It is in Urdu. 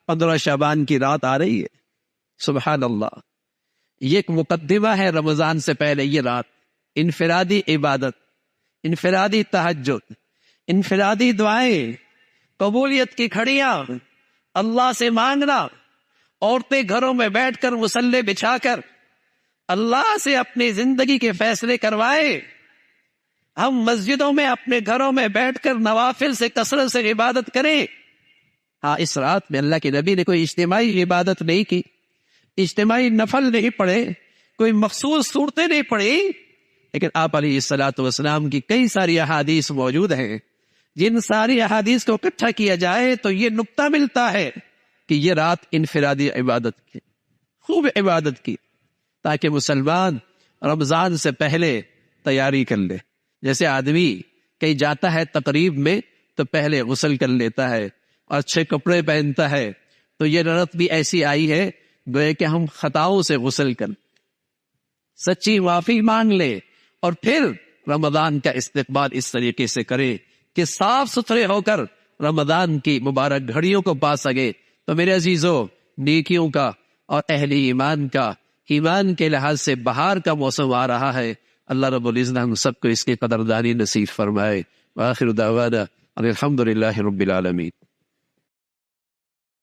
15 شعبان کی رات آ رہی ہے، سبحان اللہ، یہ ایک مقدمہ ہے رمضان سے پہلے. یہ رات انفرادی عبادت، انفرادی تہجد، انفرادی دعائیں، قبولیت کی کھڑیاں، اللہ سے مانگنا، عورتیں گھروں میں بیٹھ کر مصلے بچھا کر اللہ سے اپنی زندگی کے فیصلے کروائے. ہم مسجدوں میں اپنے گھروں میں بیٹھ کر نوافل سے کثرت سے عبادت کریں. ہاں، اس رات میں اللہ کے نبی نے کوئی اجتماعی عبادت نہیں کی، اجتماعی نفل نہیں پڑھے، کوئی مخصوص صورتیں نہیں پڑھی، لیکن آپ علیہ الصلوۃ والسلام کی کئی ساری احادیث موجود ہیں. جن ساری احادیث کو اکٹھا کیا جائے تو یہ نقطہ ملتا ہے کہ یہ رات انفرادی عبادت کی، خوب عبادت کی، تاکہ مسلمان رمضان سے پہلے تیاری کر لے. جیسے آدمی کہیں جاتا ہے تقریب میں تو پہلے غسل کر لیتا ہے اور اچھے کپڑے پہنتا ہے، تو یہ رات بھی ایسی آئی ہے گویا کہ ہم خطاؤں سے غسل کر سچی معافی مانگ لے اور پھر رمضان کا استقبال اس طریقے سے کرے کہ صاف ستھرے ہو کر رمضان کی مبارک گھڑیوں کو پا سکے. تو میرے عزیزو، نیکیوں کا اور اہل ایمان کا، ایمان کے لحاظ سے بہار کا موسم آ رہا ہے. اللہ رب العزت ہم سب کو اس کی قدردانی نصیب فرمائے. وآخر دعوانا الحمدللہ رب العالمین.